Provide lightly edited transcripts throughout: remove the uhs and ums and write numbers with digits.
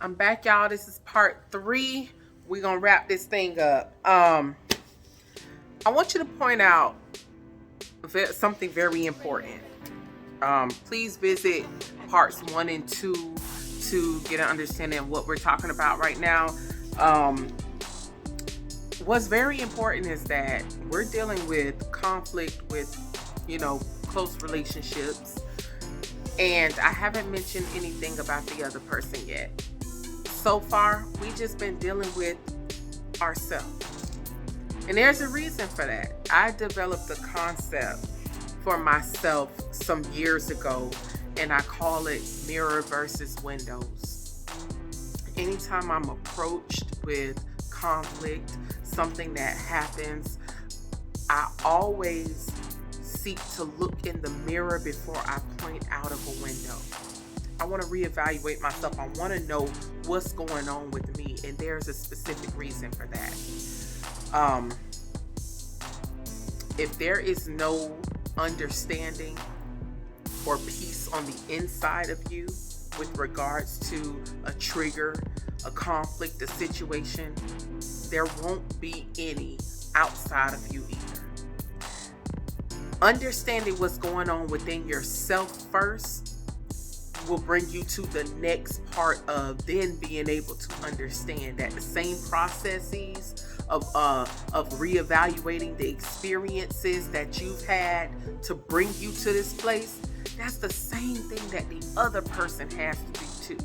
I'm back, y'all. This is part 3. We're gonna wrap this thing up. I want you to point out something very important. Please visit parts 1 and 2 to get an understanding of what we're talking about right now. What's very important is that we're dealing with conflict with, close relationships. And I haven't mentioned anything about the other person yet. So far, we just been dealing with ourselves. And there's a reason for that. I developed a concept for myself some years ago, and I call it mirror versus windows. Anytime I'm approached with conflict, something that happens, I always seek to look in the mirror before I point out of a window. I want to reevaluate myself. I want to know what's going on with me, and there's a specific reason for that. If there is no understanding or peace on the inside of you with regards to a trigger, a conflict, a situation, there won't be any outside of you either. Understanding what's going on within yourself first will bring you to the next part of then being able to understand that the same processes of reevaluating the experiences that you've had to bring you to this place, that's the same thing that the other person has to do too.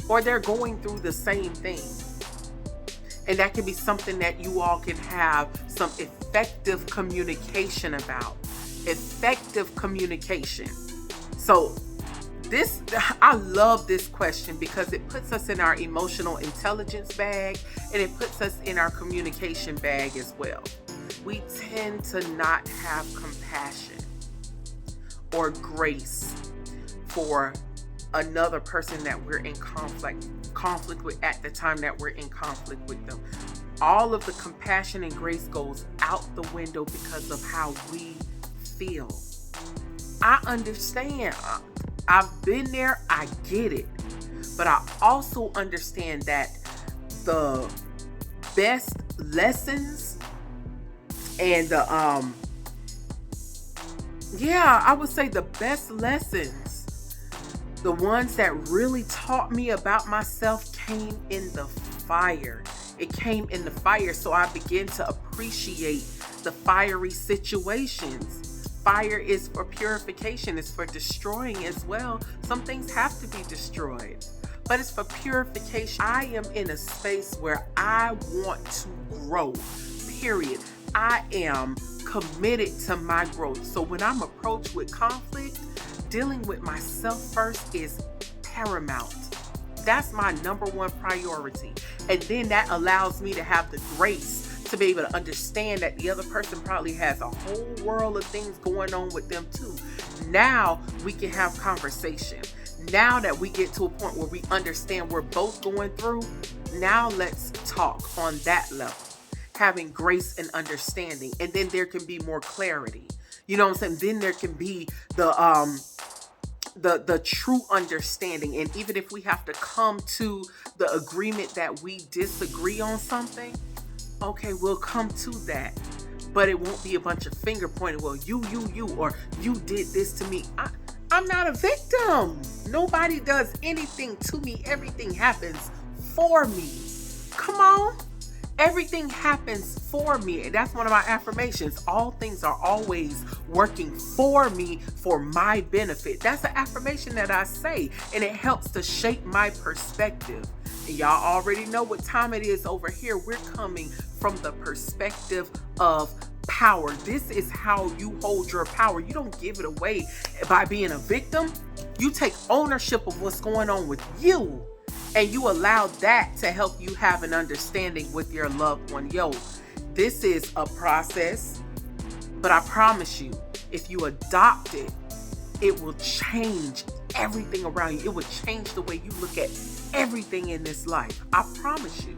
Or they're going through the same thing. And that can be something that you all can have some effective communication about. Effective communication. So I love this question because it puts us in our emotional intelligence bag and it puts us in our communication bag as well. We tend to not have compassion or grace for another person that we're in conflict with at the time that we're in conflict with them. All of the compassion and grace goes out the window because of how we feel. I understand. I've been there. I get it. But I also understand that the best lessons and I would say the best lessons, the ones that really taught me about myself, came in the fire. It came in the fire, so I began to appreciate the fiery situations. Fire is for purification, it's for destroying as well. Some things have to be destroyed, but it's for purification. I am in a space where I want to grow, period. I am committed to my growth. So when I'm approached with conflict, dealing with myself first is paramount. That's my number one priority. And then that allows me to have the grace to be able to understand that the other person probably has a whole world of things going on with them too. Now we can have conversation. Now that we get to a point where we understand we're both going through, now let's talk on that level. Having grace and understanding. And then there can be more clarity. You know what I'm saying? Then there can be the true understanding. And even if we have to come to the agreement that we disagree on something, okay, we'll come to that. But it won't be a bunch of finger pointing. Well, you, or you did this to me. I'm not a victim. Nobody does anything to me. Everything happens for me. Come on. Everything happens for me. And that's one of my affirmations. All things are always working for me, for my benefit. That's an affirmation that I say, and it helps to shape my perspective. And y'all already know what time it is over here. We're coming from the perspective of power. This is how you hold your power. You don't give it away by being a victim. You take ownership of what's going on with you. And you allow that to help you have an understanding with your loved one. Yo, this is a process, but I promise you, if you adopt it, it will change everything around you. It will change the way you look at everything in this life. I promise you.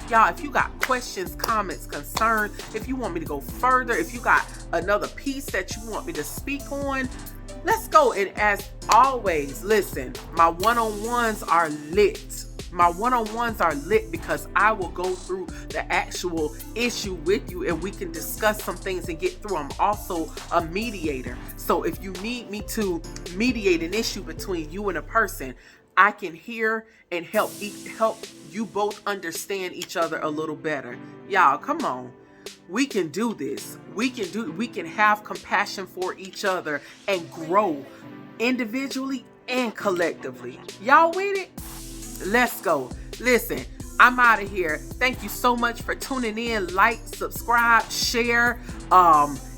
Y'all, if you got questions, comments, concerns, if you want me to go further, if you got another piece that you want me to speak on, let's go. And as always, listen, my one-on-ones are lit. My one-on-ones are lit because I will go through the actual issue with you and we can discuss some things and get through. I'm also a mediator. So if you need me to mediate an issue between you and a person, I can hear and help you both understand each other a little better. Y'all, come on. We can do this. We can have compassion for each other and grow individually and collectively. Y'all with it? Let's go. Listen, I'm out of here. Thank you so much for tuning in. Like, subscribe, share.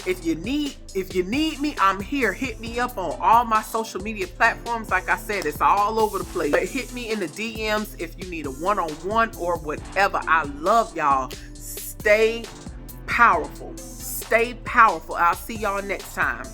If you need me, I'm here. Hit me up on all my social media platforms. Like I said, it's all over the place. But hit me in the DMs if you need a one-on-one or whatever. I love y'all. Stay powerful. Stay powerful. I'll see y'all next time.